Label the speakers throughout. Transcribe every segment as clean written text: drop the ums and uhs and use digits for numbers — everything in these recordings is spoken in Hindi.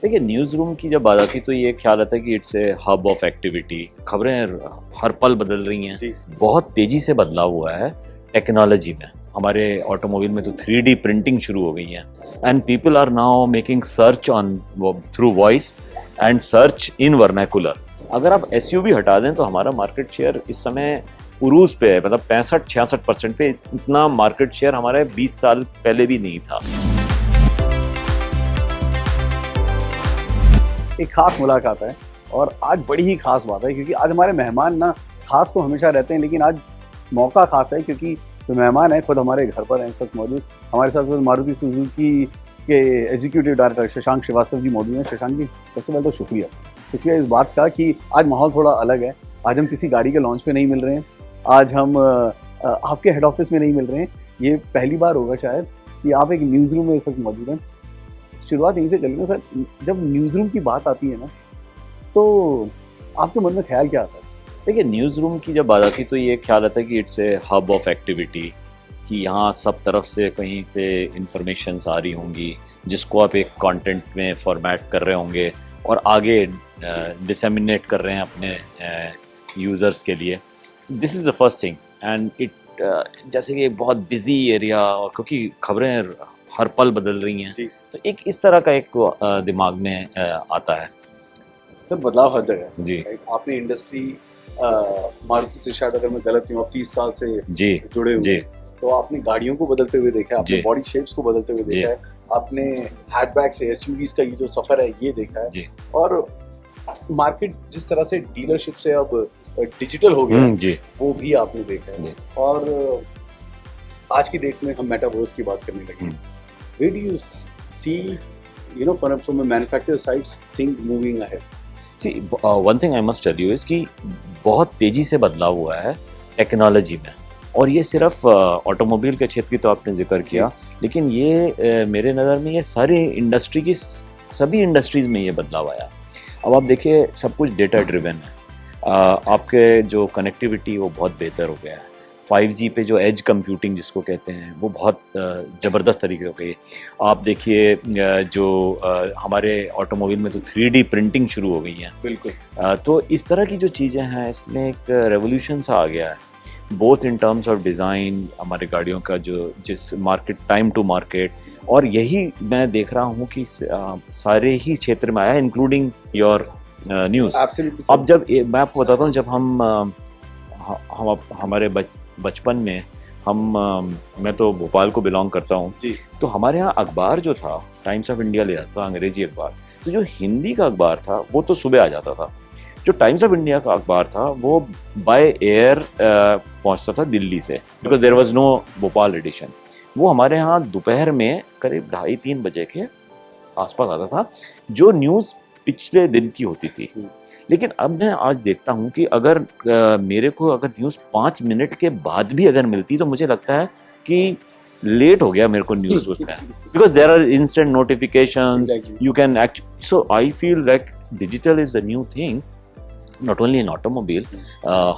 Speaker 1: देखिए, न्यूज़ रूम की जब बात आती है तो ये ख्याल आता है कि it's a hub of activity. खबरें हर पल बदल रही हैं, बहुत तेज़ी से बदलाव हुआ है टेक्नोलॉजी में। हमारे ऑटोमोबाइल में तो 3D प्रिंटिंग शुरू हो गई है and people are now making search on through voice and search in vernacular. अगर आप SUV हटा दें तो हमारा मार्केट शेयर इस समय उरूज पे है, मतलब 65-66% पे। इतना मार्केट शेयर हमारे 20 साल पहले भी नहीं था।
Speaker 2: एक खास मुलाकात है और आज बड़ी ही खास बात है क्योंकि आज हमारे मेहमान ना खास तो हमेशा रहते हैं, लेकिन आज मौका खास है क्योंकि जो मेहमान है खुद हमारे घर पर हैं इस वक्त मौजूद। हमारे साथ मारुति सुजुकी के एग्जीक्यूटिव डायरेक्टर शशांक श्रीवास्तव जी मौजूद हैं। शशांक जी, सबसे पहले तो शुक्रिया इस बात का कि आज माहौल थोड़ा अलग है। आज हम किसी गाड़ी के लॉन्च पे नहीं मिल रहे हैं, आज हम आपके हेड ऑफिस में नहीं मिल रहे हैं। ये पहली बार होगा शायद कि आप एक न्यूज़ रूम में इस वक्त मौजूद हैं। शुरुआत यहीं से कर लेना सर, जब न्यूज़ रूम की बात आती है ना तो आपके मन में ख्याल क्या आता है?
Speaker 1: देखिए, न्यूज़ रूम की जब बात आती है तो ये ख्याल आता है कि it's a hub of activity, कि यहाँ सब तरफ से कहीं से इंफॉर्मेशंस आ रही होंगी जिसको आप एक कंटेंट में फॉर्मेट कर रहे होंगे और आगे डिसेमिनेट कर रहे हैं अपने यूज़र्स के लिए। This is the first thing and it जैसे कि बहुत बिजी एरिया, और क्योंकि खबरें हर पल बदल रही हैं तो एक इस तरह का एक दिमाग में आता है।
Speaker 2: सर, बदलाव हर जगह
Speaker 1: जी।
Speaker 2: आपने इंडस्ट्री मारुति से शायद अगर मैं गलत नहीं हूँ 30 साल से जुड़े हुए
Speaker 1: जी।
Speaker 2: तो आपने गाड़ियों को बदलते हुए देखा है, आपने बॉडी शेप्स को बदलते हुए देखा है, आपने हैचबैक से SUVs का ये जो सफर है ये देखा है
Speaker 1: जी।
Speaker 2: और मार्केट जिस तरह से डीलरशिप से अब डिजिटल हो गया
Speaker 1: जी।
Speaker 2: वो भी आपने देखा है। और आज की डेट में हम मेटावर्स की बात करने लगे। Where do you see, from a manufacturer side, things moving ahead?
Speaker 1: See, one thing I must tell you is कि बहुत तेज़ी से बदलाव हुआ है टेक्नोलॉजी में, और ये सिर्फ ऑटोमोबाइल के क्षेत्र की तो आपने जिक्र किया, लेकिन ये मेरे नज़र में ये सारे इंडस्ट्री की सभी इंडस्ट्रीज़ में ये बदलाव आया। अब आप देखिए, सब कुछ डेटा ड्रिवन है। आपके जो कनेक्टिविटी वो बहुत बेहतर हो गया है। 5G पे जो एज कंप्यूटिंग जिसको कहते हैं वो बहुत ज़बरदस्त तरीके से हो गई। आप देखिए, जो हमारे ऑटोमोबाइल में तो 3D प्रिंटिंग शुरू हो गई है।
Speaker 2: बिल्कुल।
Speaker 1: तो इस तरह की जो चीज़ें हैं इसमें एक रेवोल्यूशन सा आ गया है, both in terms of design, हमारे गाड़ियों का जो जिस मार्केट, टाइम टू मार्केट, और यही मैं देख रहा हूँ कि सारे ही क्षेत्र में आया, इंक्लूडिंग योर न्यूज़। अब जब मैं आपको बताता हूँ, जब हम हमारे बचपन में मैं तो भोपाल को बिलोंग करता हूँ, तो हमारे यहाँ अखबार जो था टाइम्स ऑफ इंडिया ले जाता था, अंग्रेजी अखबार। तो जो हिंदी का अखबार था वो तो सुबह आ जाता था, जो टाइम्स ऑफ इंडिया का अखबार था वो बाय एयर पहुँचता था दिल्ली से, because there was no Bhopal edition. वो हमारे यहाँ दोपहर में करीब 2:30-3 बजे के आसपास आता था, जो न्यूज़ पिछले दिन की होती थी। लेकिन अब मैं आज देखता हूँ कि अगर मेरे को अगर न्यूज़ 5 मिनट के बाद भी अगर मिलती तो मुझे लगता है कि लेट हो गया मेरे को न्यूज़ उसमें, because there are instant notifications, you can actually, so I feel like digital is the new thing, not only in automobile.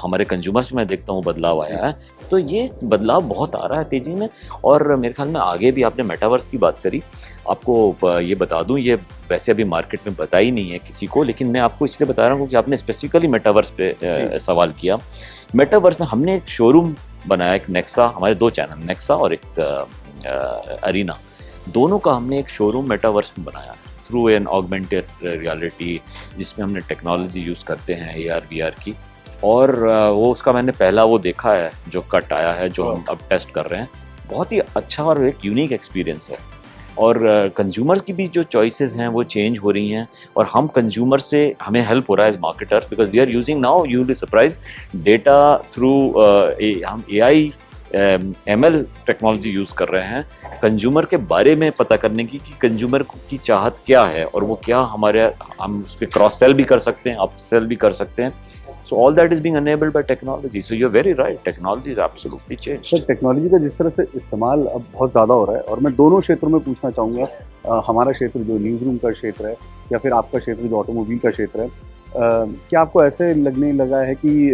Speaker 1: हमारे कंज्यूमर्स में देखता हूँ बदलाव आया है। तो ये बदलाव बहुत आ रहा है तेज़ी में, और मेरे ख्याल में आगे भी। आपने मेटावर्स की बात करी, आपको ये बता दूं, ये वैसे अभी मार्केट में बताई नहीं है किसी को, लेकिन मैं आपको इसलिए बता रहा हूँ कि आपने स्पेसिफिकली मेटावर्स पे सवाल किया। मेटावर्स में हमने एक शोरूम बनाया, एक नेक्सा, हमारे 2 चैनल, नेक्सा और एक अरीना, दोनों का हमने एक शोरूम मेटावर्स में बनाया थ्रू एन ऑगमेंटेड रियलिटी, जिसमें हमने टेक्नोलॉजी यूज़ करते हैं AR VR की। और वो उसका मैंने पहला वो देखा है जो कट आया है, जो हम अब टेस्ट कर रहे हैं। बहुत ही अच्छा और एक यूनिक एक्सपीरियंस है, और कंज्यूमर्स की भी जो चॉइसेस हैं वो चेंज हो रही हैं, और हम कंज्यूमर से हमें हेल्प हो रहा है as marketer, because we are using now, you will be surprise, data through हम AI ML टेक्नोलॉजी यूज़ कर रहे हैं कंज्यूमर के बारे में पता करने की, कि कंज्यूमर की चाहत क्या है, और वो क्या हम उस पर क्रॉस सेल भी कर सकते हैं, अप सेल भी कर सकते हैं। So all that is being enabled by technology. So you're very right. Technology is absolutely changed.
Speaker 2: Sir, technology का जिस तरह से इस्तेमाल अब बहुत ज़्यादा हो रहा है, और मैं दोनों क्षेत्रों में पूछना चाहूँगा, हमारा क्षेत्र जो न्यूज़ रूम का क्षेत्र है या फिर आपका क्षेत्र जो ऑटोमोबाइल का क्षेत्र है, क्या आपको ऐसे लगने लगा है कि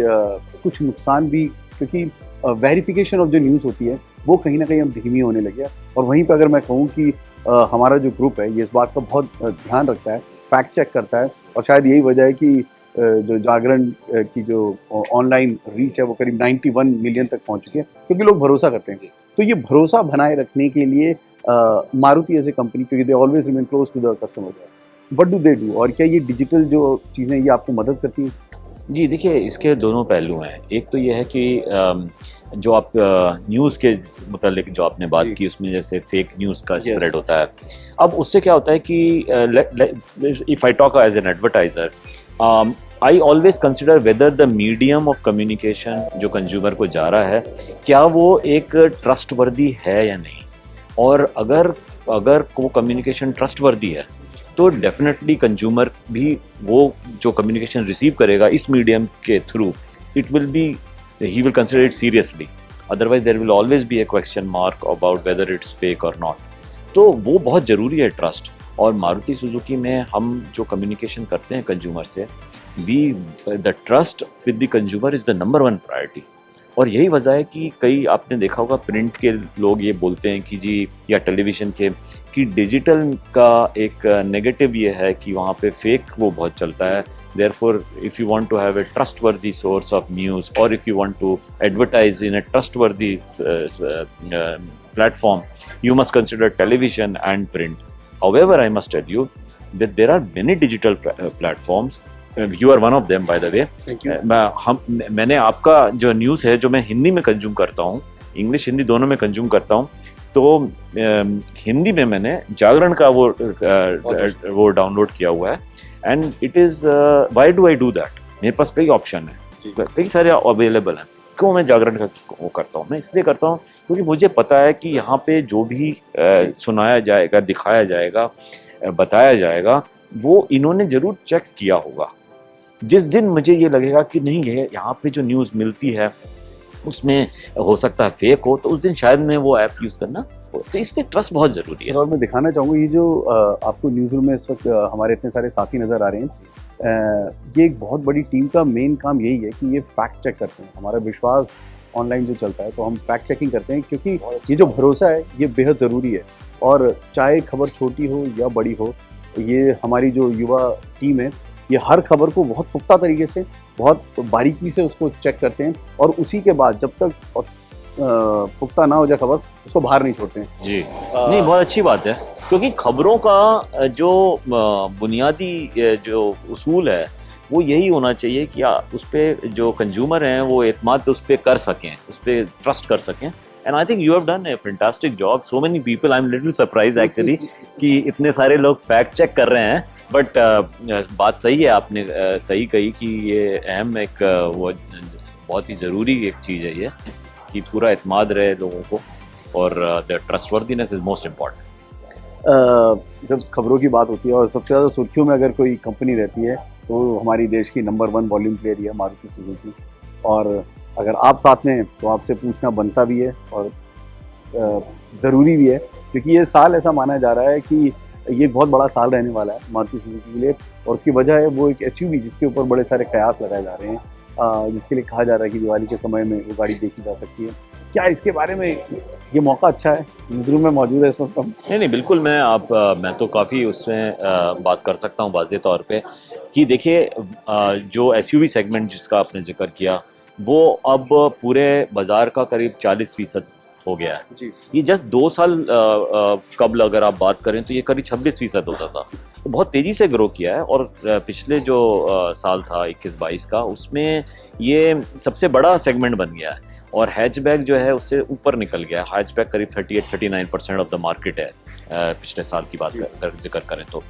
Speaker 2: कुछ नुकसान भी, क्योंकि वेरिफिकेशन ऑफ जो न्यूज़ होती है वो कहीं ना कहीं अब धीमी होने लगी है, और वहीं पर अगर मैं कहूँ कि हमारा जो ग्रुप है ये इस बात का बहुत ध्यान रखता है फैक्ट चेक करता है। और शायद यही वजह है कि जो जागरण की जो ऑनलाइन रीच है वो करीब 91 मिलियन तक पहुंच चुकी है, क्योंकि लोग भरोसा करते हैं। तो ये भरोसा बनाए रखने के लिए मारुति एज ए कंपनी, क्योंकि they always remain close to the customers, what do they do? और क्या ये डिजिटल जो चीज़ें ये आपको मदद करती हैं?
Speaker 1: जी देखिए, इसके दोनों पहलू हैं। एक तो ये है कि जो आप न्यूज़ के मतलब जो आपने बात की, उसमें जैसे फेक न्यूज़ का स्प्रेड होता है। अब उससे क्या होता है कि if I talk as an advertiser, I always consider whether the medium of communication जो कंज्यूमर को जा रहा है, क्या वो एक ट्रस्टवर्दी है या नहीं। और अगर वो कम्युनिकेशन ट्रस्टवर्दी है तो डेफिनेटली कंज्यूमर भी वो जो कम्युनिकेशन रिसीव करेगा इस मीडियम के through, it will be, he will consider it seriously. Otherwise there will always be a question mark about whether it's fake और नॉट। तो वो बहुत ज़रूरी है ट्रस्ट। और मारुति सुजुकी में हम जो कम्युनिकेशन करते हैं कंज्यूमर से, the trust with the consumer is the number 1 priority. और यही वजह है कि कई आपने देखा होगा प्रिंट के लोग ये बोलते हैं कि जी, या टेलीविज़न के, कि डिजिटल का एक नेगेटिव ये है कि वहाँ पे फेक वो बहुत चलता है। Therefore if you want to have a trustworthy source of news, और if you want to advertise in a trustworthy platform, you must consider television and print. However, I must tell you that there are many digital platforms. You are one of them, by the way.
Speaker 2: Thank you.
Speaker 1: मैंने आपका जो न्यूज़ है, जो मैं हिंदी में कंज्यूम करता हूँ, इंग्लिश हिंदी दोनों में कंज्यूम करता हूँ, तो हिंदी में मैंने जागरण का वो डाउनलोड किया हुआ है। And it is, why do I do that? मेरे पास कई ऑप्शन है, कई सारे अवेलेबल हैं। क्यों मैं जागरण का वो करता हूँ? मैं इसलिए करता हूँ क्योंकि मुझे पता है कि यहाँ पे जो भी सुनाया जाएगा, दिखाया जाएगा, बताया जाएगा, वो इन्होंने ज़रूर चेक किया होगा। जिस दिन मुझे ये लगेगा कि नहीं, ये यहाँ पे जो न्यूज़ मिलती है उसमें हो सकता है फेक हो, तो उस दिन शायद मैं वो ऐप यूज़ करना हो। तो इसलिए ट्रस्ट बहुत ज़रूरी है।
Speaker 2: और मैं दिखाना चाहूँगा, ये जो आपको न्यूज़ रूम में इस वक्त हमारे इतने सारे साथी नज़र आ रहे हैं, ये एक बहुत बड़ी टीम का मेन काम यही है कि ये फैक्ट चेक करते हैं। हमारा विश्वास ऑनलाइन जो चलता है, तो हम फैक्ट चेकिंग करते हैं, क्योंकि ये जो भरोसा है ये बेहद ज़रूरी है। और चाहे खबर छोटी हो या बड़ी हो, ये हमारी जो युवा टीम है, ये हर खबर को बहुत पुख्ता तरीके से, बहुत बारीकी से उसको चेक करते हैं, और उसी के बाद जब तक पुख्ता ना हो जाए खबर, उसको बाहर नहीं छोड़ते हैं।
Speaker 1: जी नहीं, बहुत अच्छी बात है, क्योंकि खबरों का जो बुनियादी जो उसूल है वो यही होना चाहिए कि उस पर जो कंज्यूमर हैं वो एतमाद उस पर कर सकें, उस पर ट्रस्ट कर सकें। And I think you have done A fantastic job. So many people, I am little surprise actually कि इतने सारे लोग फैक्ट चेक कर रहे हैं। बट बात सही है, आपने सही कही कि ये अहम एक वो बहुत ही ज़रूरी एक चीज़ है ये, कि पूरा एतमाद रहे लोगों को, और the trustworthiness is most important.
Speaker 2: जब खबरों की बात होती है और सबसे ज़्यादा सुर्खियों में अगर कोई कंपनी रहती है, तो हमारी देश की नंबर 1 वॉल्यूम प्लेयर ही है मारुति सुजुकी। और अगर आप साथ में हैं तो आपसे पूछना बनता भी है और ज़रूरी भी है, क्योंकि ये साल ऐसा माना जा रहा है कि ये बहुत बड़ा साल रहने वाला है मारुति सुजुकी के लिए। और उसकी वजह है वो एक एसयूवी जिसके ऊपर बड़े सारे कयास लगाए जा रहे हैं, जिसके लिए कहा जा रहा है कि दिवाली के समय में वो गाड़ी देखी जा सकती है। क्या इसके बारे में ये मौका अच्छा है? न्यूज़रूम में मौजूद है इस वक्त हम।
Speaker 1: नहीं, बिल्कुल, मैं तो काफ़ी उसमें बात कर सकता हूँ वाज़े तौर पे कि देखिए, जो एसयूवी सेगमेंट जिसका आपने जिक्र किया, वो अब पूरे बाज़ार का करीब 40% हो गया है
Speaker 2: जी।
Speaker 1: ये जस्ट 2 साल कबल अगर आप बात करें तो ये करीब 26% होता था। तो बहुत तेज़ी से ग्रो किया है। और पिछले जो साल था 21-22 का, उसमें ये सबसे बड़ा सेगमेंट बन गया है। और हैचबैक जो है उससे ऊपर निकल गया है। हैचबैक करीब 38-39% ऑफ द मार्केट है पिछले साल की बात जिक्र करें तो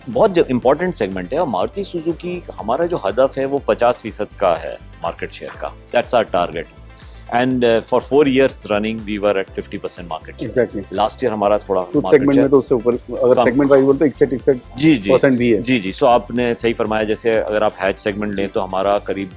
Speaker 1: बहुत इंपॉर्टेंट सेगमेंट है। और मारुति सुजुकी, हमारा जो हदफ है वो 50% का है मार्केट शेयर का। That's our target. And for 4 years running we were at 50% market share.
Speaker 2: Exactly.
Speaker 1: Last year हमारा थोड़ा
Speaker 2: कुछ सेगमेंट में तो उससे ऊपर, अगर सेगमेंट वाइज बोल तो 61% भी है।
Speaker 1: जी। सो आपने सही फरमाया। जैसे अगर आप हैच सेगमेंट लें तो हमारा करीब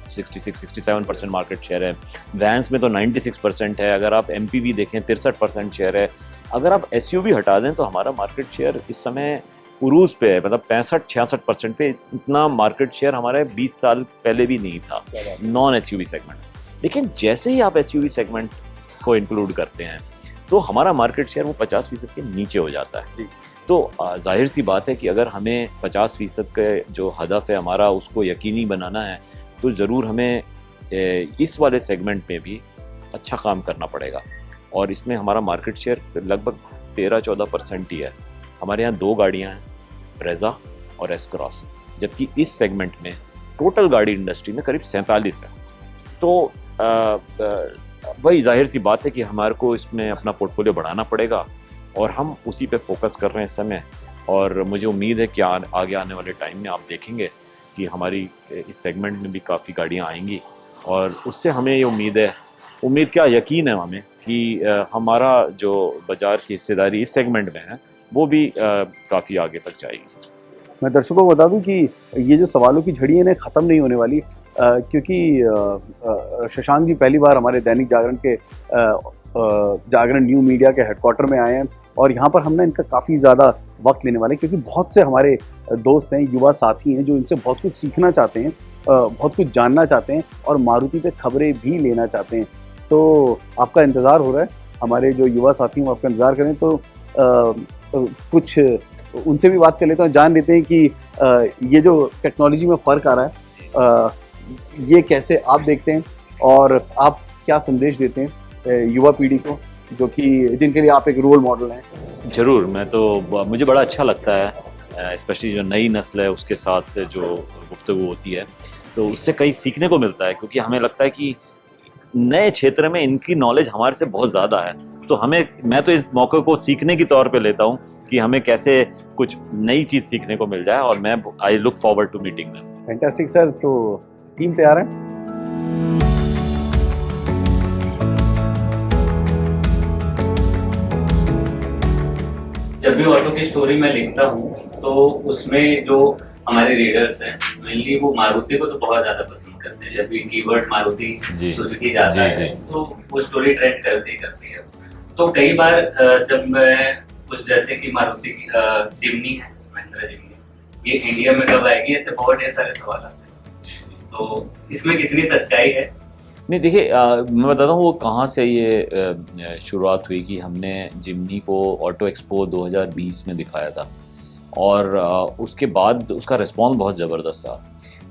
Speaker 1: 66-67% मार्केट शेयर है। वैन्स में तो 96% है। अगर आप एमपीवी देखें 63% शेयर है। अगर आप एसयूवी हटा दें तो हमारा मार्केट शेयर इस समय उरूज पे है, मतलब 65-66% पे। इतना मार्केट शेयर हमारे 20 साल पहले भी नहीं था नॉन एसयूवी सेगमेंट। लेकिन जैसे ही आप एसयूवी सेगमेंट को इंक्लूड करते हैं तो हमारा मार्केट शेयर वो 50% के नीचे हो जाता है। तो जाहिर सी बात है कि अगर हमें 50% के जो हदफ है हमारा उसको यकीनी बनाना है तो ज़रूर हमें इस वाले सेगमेंट में भी अच्छा काम करना पड़ेगा। और इसमें हमारा मार्केट शेयर लगभग 13-14% ही है। हमारे यहाँ 2 गाड़ियाँ हैं, ब्रेज़ा और एस क्रॉस, जबकि इस सेगमेंट में टोटल गाड़ी इंडस्ट्री में करीब 47 है। तो वही जाहिर सी बात है कि हमारे को इसमें अपना पोर्टफोलियो बढ़ाना पड़ेगा और हम उसी पे फोकस कर रहे हैं इस समय। और मुझे उम्मीद है कि आगे आने वाले टाइम में आप देखेंगे कि हमारी इस सेगमेंट में भी काफ़ी गाड़ियाँ आएंगी और उससे हमें ये उम्मीद क्या यकीन है हमें कि हमारा जो बाज़ार की हिस्सेदारी इस सेगमेंट में है वो भी काफ़ी आगे तक जाएगी।
Speaker 2: मैं दर्शकों को बता दूं कि ये जो सवालों की झड़ी है इन्हें ख़त्म नहीं होने वाली, क्योंकि शशांक जी पहली बार हमारे दैनिक जागरण के जागरण न्यू मीडिया के हेडक्वार्टर में आए हैं और यहाँ पर हमने इनका काफ़ी ज़्यादा वक्त लेने वाले, क्योंकि बहुत से हमारे दोस्त हैं, युवा साथी हैं जो इनसे बहुत कुछ सीखना चाहते हैं, बहुत कुछ जानना चाहते हैं और मारुति पे खबरें भी लेना चाहते हैं। तो आपका इंतज़ार हो रहा है, हमारे जो युवा साथी हैं वो आपका इंतज़ार करें। तो कुछ उनसे भी बात कर लेते हैं, जान लेते हैं कि ये जो टेक्नोलॉजी में फ़र्क आ रहा है ये कैसे आप देखते हैं और आप क्या संदेश देते हैं युवा पीढ़ी को जो कि जिनके लिए आप एक रोल मॉडल हैं।
Speaker 1: ज़रूर, मुझे बड़ा अच्छा लगता है, स्पेशली जो नई नस्ल है उसके साथ जो गुफ्तगू होती है तो उससे कई सीखने को मिलता है, क्योंकि हमें लगता है कि नए क्षेत्र में इनकी नॉलेज हमारे से बहुत ज़्यादा है। तो मैं तो इस मौके को सीखने की तौर पे लेता हूँ कि हमें कैसे कुछ नई चीज़ सीखने को मिल जाए और I look forward to meeting them.
Speaker 2: Fantastic sir, तो टीम तैयार है?
Speaker 3: जब भी ऑटो की स्टोरी मैं लिखता हूँ तो उसमें जो हमारे रीडर्स हैं मेनली वो मारुति को तो बहुत ज्यादा पसंद करते हैं। जब भी कीवर्ड मारुति सुजुकी जाता है तो वो स्टोरी ट्रेंड करती है। तो कई बार जब मैं कुछ जैसे कि मारुति की जिम्नी है, महिंद्रा जिम्नी, ये इंडिया में कब आएगी, ऐसे बहुत ढेर सारे सवाल आते हैं। तो इसमें कितनी सच्चाई है?
Speaker 1: नहीं देखिए, मैं बताता हूँ वो कहाँ से ये शुरुआत हुई कि हमने जिम्नी को ऑटो एक्सपो 2020 में दिखाया था और उसके बाद उसका रिस्पॉन्स बहुत ज़बरदस्त था।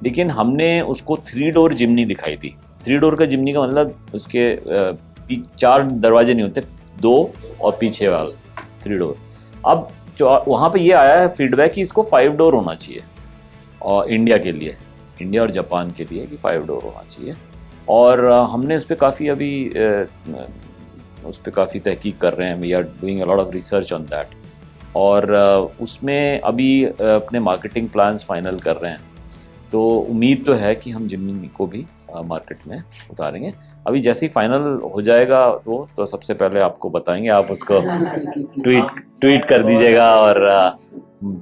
Speaker 1: लेकिन हमने उसको 3 डोर जिम्नी दिखाई थी। 3 डोर का जिम्नी का मतलब उसके 4 दरवाजे नहीं होते, 2 और पीछे वाला 3 डोर। अब वहाँ पे ये आया है फीडबैक कि इसको 5 डोर होना चाहिए और इंडिया और जापान के लिए कि 5 डोर होना चाहिए। और हमने उस पर काफ़ी तहकीक कर रहे हैं। We are doing a lot of research on that और उसमें अभी अपने मार्केटिंग प्लान्स फाइनल कर रहे हैं। तो उम्मीद तो है कि हम जिम्नी को भी मार्केट में उतारेंगे। अभी जैसे ही फाइनल हो जाएगा तो सबसे पहले आपको बताएंगे, आप उसको ट्वीट कर दीजिएगा और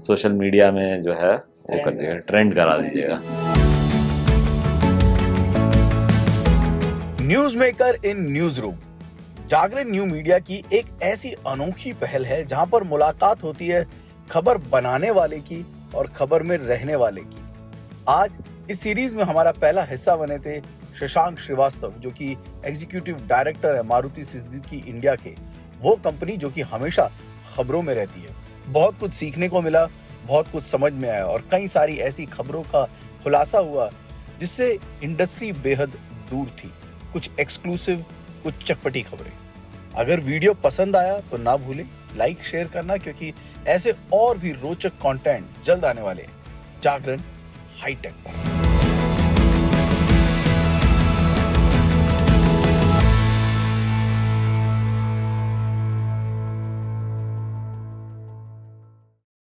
Speaker 1: सोशल मीडिया में जो है वो कर दीजिएगा, ट्रेंड करा दीजिएगा।
Speaker 4: News maker in news room Jagran new media की एक ऐसी अनोखी पहल है जहां पर मुलाकात होती है खबर बनाने वाले की और खबर में रहने वाले की। आज इस सीरीज में हमारा पहला हिस्सा बने थे शशांक श्रीवास्तव, जो कि एग्जीक्यूटिव डायरेक्टर है मारुति सुजुकी इंडिया के, वो कंपनी जो कि हमेशा खबरों में रहती है। बहुत कुछ सीखने को मिला, बहुत कुछ समझ में आया और कई सारी ऐसी खबरों का खुलासा हुआ जिससे इंडस्ट्री बेहद दूर थी। कुछ एक्सक्लूसिव, कुछ चटपटी खबरें। अगर वीडियो पसंद आया तो ना भूलें लाइक शेयर करना, क्योंकि ऐसे और भी रोचक कंटेंट जल्द आने वाले हैं जागरण हाईटेक पर।